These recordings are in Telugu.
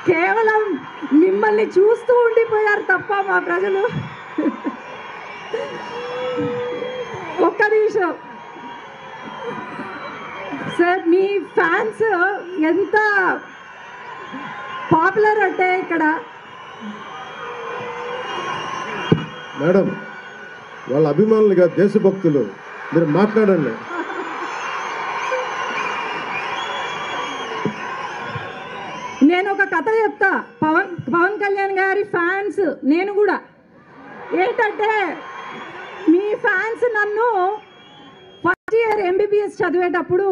కేవలం మిమ్మల్ని చూస్తూ ఉండిపోయారు తప్ప మా ప్రజలు. ఒక్క నిమిషం సార్, మీ ఫ్యాన్స్ ఎంత పాపులర్ అంటే ఇక్కడ. మేడం వాళ్ళ అభిమానులుగా దేశభక్తులు, మీరు మాట్లాడండి. నేను ఒక కథ చెప్తా. పవన్ కళ్యాణ్ గారి ఫ్యాన్స్ నేను కూడా. ఏంటంటే మీ ఫ్యాన్స్ నన్ను ఫస్ట్ ఇయర్ ఎంబీబీఎస్ చదివేటప్పుడు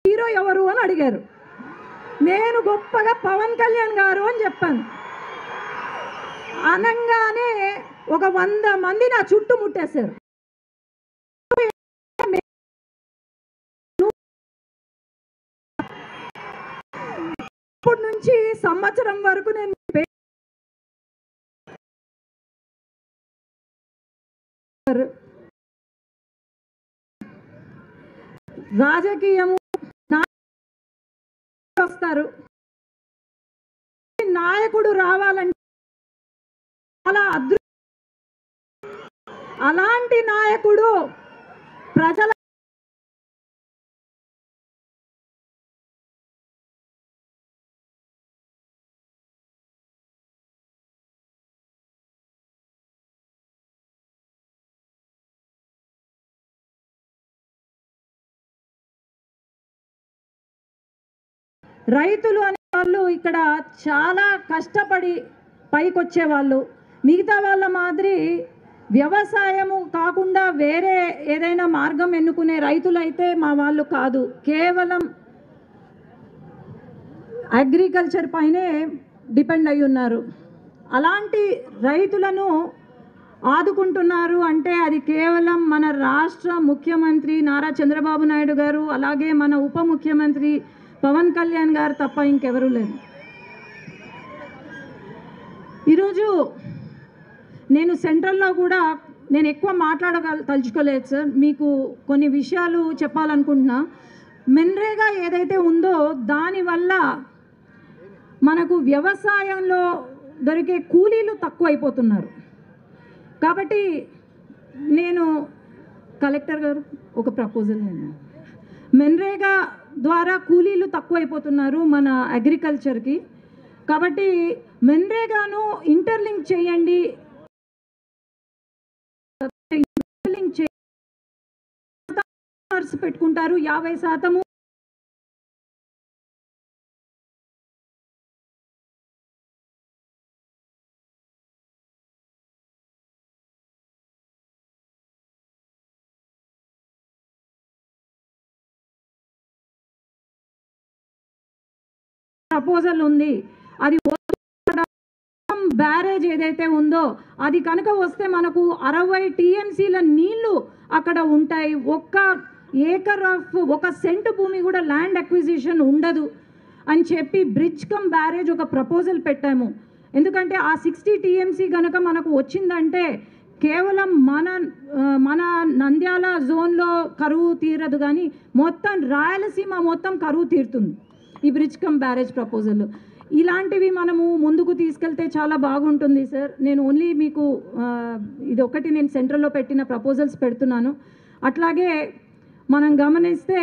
హీరో ఎవరు అని అడిగారు. నేను గొప్పగా పవన్ కళ్యాణ్ గారు అని చెప్పాను. అనంగానే ఒక 100 మంది నా చుట్టూ ముట్టేశారు. ఇప్పటి నుంచి సంవత్సరం వరకు నేను రాజకీయము వస్తారు, నాయకుడు రావాలంటే చాలా అలాంటి నాయకుడు ప్రజల రైతులు అనే వాళ్ళు ఇక్కడ చాలా కష్టపడి పైకొచ్చే వాళ్ళు. మిగతా వాళ్ళ మాదిరి వ్యవసాయము కాకుండా వేరే ఏదైనా మార్గం ఎన్నుకునే రైతులైతే మా వాళ్ళు కాదు. కేవలం అగ్రికల్చర్ పైనే డిపెండ్ అయి ఉన్నారు. అలాంటి రైతులను ఆదుకుంటున్నారు అంటే అది కేవలం మన రాష్ట్ర ముఖ్యమంత్రి నారా చంద్రబాబు నాయుడు గారు, అలాగే మన ఉప ముఖ్యమంత్రి పవన్ కళ్యాణ్ గారు తప్ప ఇంకెవరూ లేదు. ఈరోజు నేను సెంట్రల్లో కూడా నేను ఎక్కువ తలుచుకోలేదు సార్. మీకు కొన్ని విషయాలు చెప్పాలనుకుంటున్నా. మెన్రేగా ఏదైతే ఉందో దానివల్ల మనకు వ్యవసాయంలో దొరికే కూలీలు తక్కువైపోతున్నారు. కాబట్టి నేను కలెక్టర్ గారు ఒక ప్రపోజల్, నేను మెన్రేగా ద్వారా కూలీలు తక్కువైపోతున్నారు మన అగ్రికల్చర్కి. కాబట్టి మెన్రేగాను ఇంటర్లింక్ చేయండి. పెట్టుకుంటారు 50% ప్రపోజల్ ఉంది. అది బ్యారేజ్ ఏదైతే ఉందో అది కనుక వస్తే మనకు 60 టీఎంసీల నీళ్లు అక్కడ ఉంటాయి. ఒక సెంటు భూమి కూడా ల్యాండ్ అక్విజిషన్ ఉండదు అని చెప్పి బ్రిడ్జ్ కమ్ బ్యారేజ్ ఒక ప్రపోజల్ పెట్టాము. ఎందుకంటే ఆ 60 టీఎంసీ కనుక మనకు వచ్చిందంటే కేవలం మన నంద్యాల జోన్లో కరువు తీరదు, కానీ మొత్తం రాయలసీమ మొత్తం కరువు తీరుతుంది ఈ బ్రిడ్జ్ కమ్ బ్యారేజ్ ప్రపోజల్. ఇలాంటివి మనము ముందుకు తీసుకెళ్తే చాలా బాగుంటుంది సార్. నేను ఓన్లీ మీకు ఇది ఒకటి నేను సెంట్రల్లో పెట్టిన ప్రపోజల్స్ పెడుతున్నాను. అట్లాగే మనం గమనిస్తే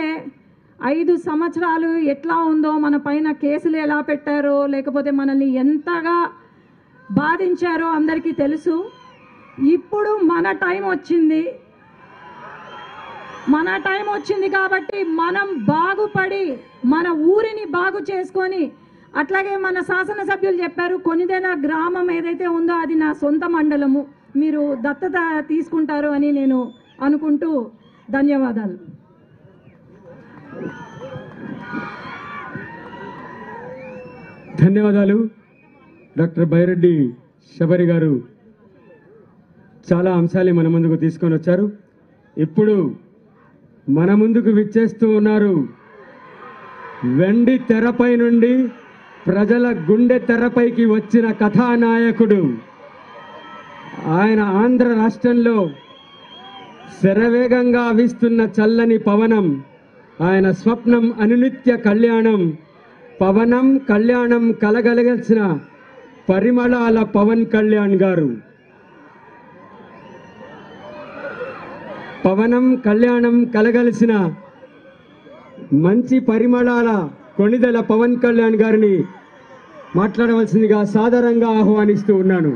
5 సంవత్సరాలు ఎట్లా ఉందో, మన పైన కేసులు ఎలా పెట్టారో, లేకపోతే మనల్ని ఎంతగా బాధించారో అందరికీ తెలుసు. ఇప్పుడు మన టైం వచ్చింది కాబట్టి మనం బాగుపడి మన ఊరిని బాగు చేసుకొని, అట్లాగే మన శాసనసభ్యులు చెప్పారు కొన్నిదేనా గ్రామం ఏదైతే ఉందో అది నా సొంత మండలము, మీరు దత్తత తీసుకుంటారు అని నేను అనుకుంటూ ధన్యవాదాలు. ధన్యవాదాలు డాక్టర్ బైరెడ్డి శబరి గారు. చాలా అంశాలు మన ముందుకు తీసుకొని వచ్చారు. ఇప్పుడు మన ముందుకు విచ్చేస్తూ ఉన్నారు వెండి తెరపై నుండి ప్రజల గుండె తెరపైకి వచ్చిన కథానాయకుడు ఆయన ఆంధ్ర రాష్ట్రంలో శరవేగంగా వీస్తున్న చల్లని పవనం, ఆయన స్వప్నం అనునిత్య కళ్యాణం, పవనం కళ్యాణం కలగలగాల్సిన పరిమళాల పవన్ కళ్యాణ్ గారు. పవనం కళ్యాణం కలగలిసిన మంచి పరిమళాల కొణిదెల పవన్ కళ్యాణ్ గారిని మాట్లాడవలసిందిగా సాదరంగా ఆహ్వానిస్తూ ఉన్నాను.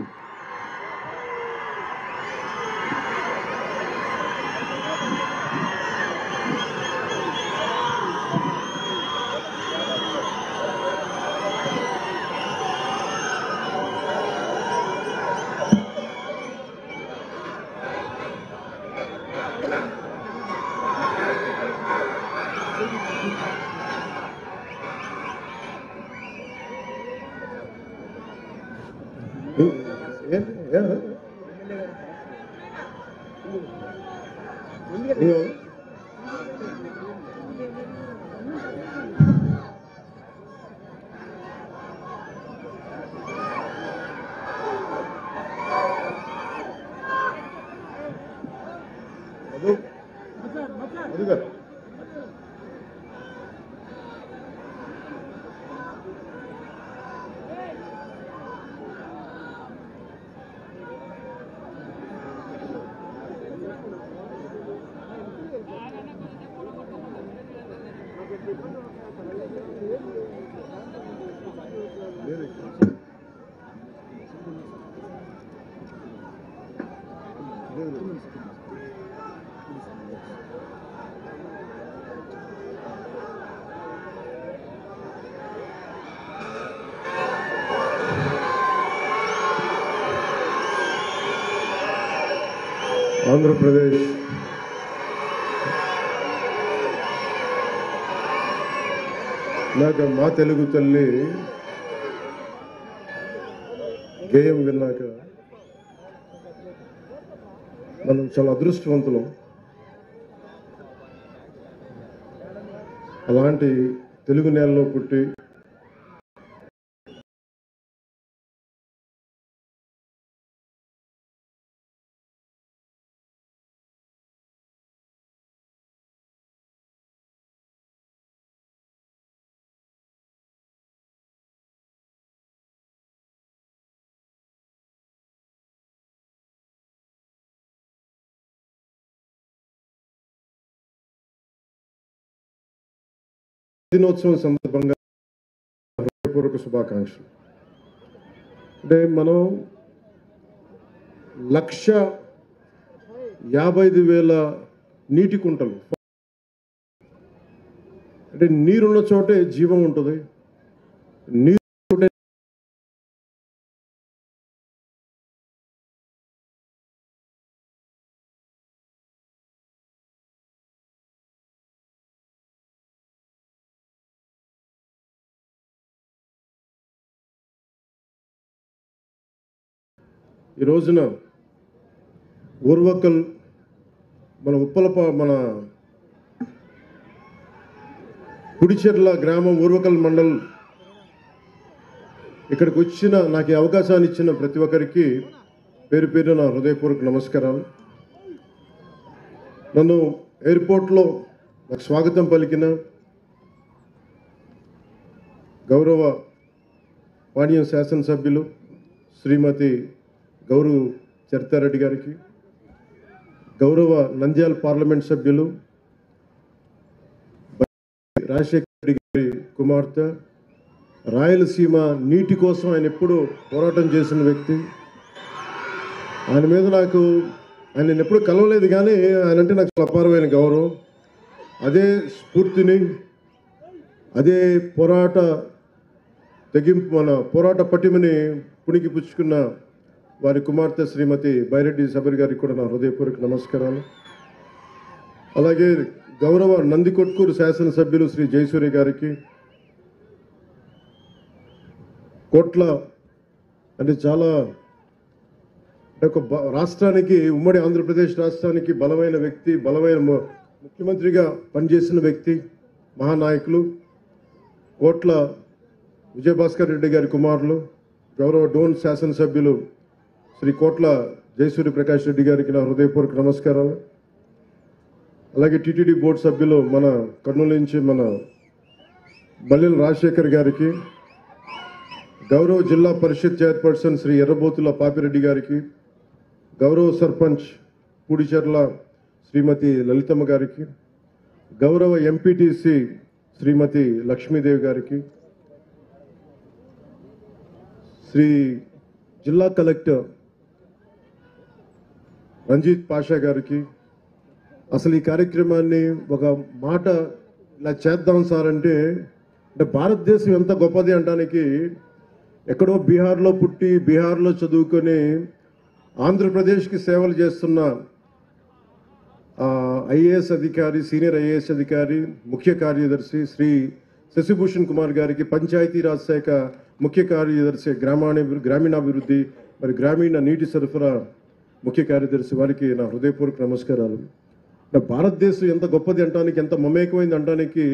ఆంధ్రప్రదేశ్ నాకు మా తెలుగు తల్లి గేయం విన్నాక మనం చాలా అదృష్టవంతులం. అలాంటి తెలుగు నేలలో పుట్టి దినోత్సవం సందర్భంగా హృదయపూర్వక శుభాకాంక్షలు. అంటే మనం 1,55,000 నీటి కుంటలు, అంటే నీరున్న చోటే జీవం ఉంటుంది. నీరు ఈ రోజున ఊర్వకల్ మన మన కుడిచెర్ల గ్రామం ఊర్వకల్ మండల్ ఇక్కడికి వచ్చిన నాకు ఈ అవకాశాన్ని ఇచ్చిన ప్రతి ఒక్కరికి పేరు పేరు నా హృదయపూర్వక నమస్కారాలు. నన్ను ఎయిర్పోర్ట్లో నాకు స్వాగతం పలికిన గౌరవ పాణ్యం శాసనసభ్యులు శ్రీమతి గౌరవ్ చరితారెడ్డి గారికి, గౌరవ నంద్యాల పార్లమెంట్ సభ్యులు రాజశేఖర రెడ్డి గారి కుమార్తె, రాయలసీమ నీటి కోసం ఆయన ఎప్పుడూ పోరాటం చేసిన వ్యక్తి. ఆయన మీద ఆయన ఎప్పుడు కలవలేదు, కానీ ఆయన అంటే నాకు చాలా అపారమైన గౌరవం. అదే స్ఫూర్తిని, అదే పోరాట పటిమని పుణికి పుచ్చుకున్న వారి కుమార్తె శ్రీమతి బైరెడ్డి శబరి గారికి కూడా నా హృదయపూర్వక నమస్కారాలు. అలాగే గౌరవ నందికొట్కూరు శాసనసభ్యులు శ్రీ జయసూర్య గారికి, కోట్ల అంటే చాలా ఒక రాష్ట్రానికి, ఉమ్మడి ఆంధ్రప్రదేశ్ రాష్ట్రానికి బలమైన వ్యక్తి, బలమైన ముఖ్యమంత్రిగా పనిచేసిన వ్యక్తి, మహానాయకులు కోట్ల విజయభాస్కర్ రెడ్డి గారి కుమారులు, గౌరవ డోన్ శాసనసభ్యులు శ్రీ కోట్ల జయసూర్య ప్రకాష్ రెడ్డి గారికి నా హృదయపూర్వక నమస్కారాలు. అలాగే టీటీడీ బోర్డు సభ్యులు మన కర్నూలు నుంచి మన బల్లెల రాజశేఖర్ గారికి, గౌరవ జిల్లా పరిషత్ చైర్పర్సన్ శ్రీ ఎర్రబోతుల పాపిరెడ్డి గారికి, గౌరవ సర్పంచ్ పూడిచెర్ల శ్రీమతి లలితమ్మ గారికి, గౌరవ ఎంపీటీసీ శ్రీమతి లక్ష్మీదేవి గారికి, శ్రీ జిల్లా కలెక్టర్ రంజిత్ పాషా గారికి, అసలు ఈ కార్యక్రమాన్ని ఒక మాట ఇలా చేద్దాం సార్ అంటే భారతదేశం ఎంత గొప్పది అనడానికి, ఎక్కడో బీహార్లో పుట్టి బీహార్లో చదువుకొని ఆంధ్రప్రదేశ్కి సేవలు చేస్తున్న ఐఏఎస్ అధికారి, సీనియర్ ఐఏఎస్ అధికారి, ముఖ్య కార్యదర్శి శ్రీ శశిభూషణ్ కుమార్ గారికి, పంచాయతీరాజ్ శాఖ ముఖ్య కార్యదర్శి, గ్రామీణాభివృద్ధి మరి గ్రామీణ నీటి సరఫరా ముఖ్య కార్యదర్శి వారికి నా హృదయపూర్వక నమస్కారాలు. భారతదేశం ఎంత గొప్పది అనడానికి, ఎంత మమేకమైంది అనడానికి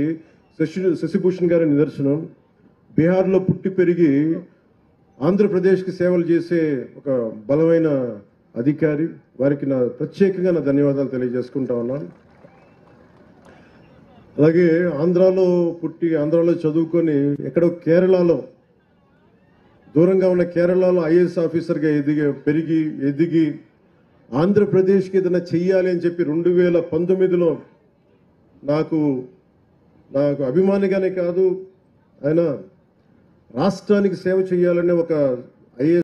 శశిభూషణ్ గారి నిదర్శనం. బీహార్లో పుట్టి పెరిగి ఆంధ్రప్రదేశ్కి సేవలు చేసే ఒక బలమైన అధికారి, వారికి నా ప్రత్యేకంగా నా ధన్యవాదాలు తెలియజేసుకుంటా ఉన్నాను. అలాగే ఆంధ్రాలో పుట్టి ఆంధ్రాలో చదువుకొని ఎక్కడో కేరళలో, దూరంగా ఉన్న కేరళలో ఐఏఎస్ ఆఫీసర్గా ఎదిగి ఆంధ్రప్రదేశ్కి ఏదైనా చెయ్యాలి అని చెప్పి 2019లో నాకు అభిమానిగానే కాదు, ఆయన రాష్ట్రానికి సేవ చేయాలనే ఒక ఐఏఎస్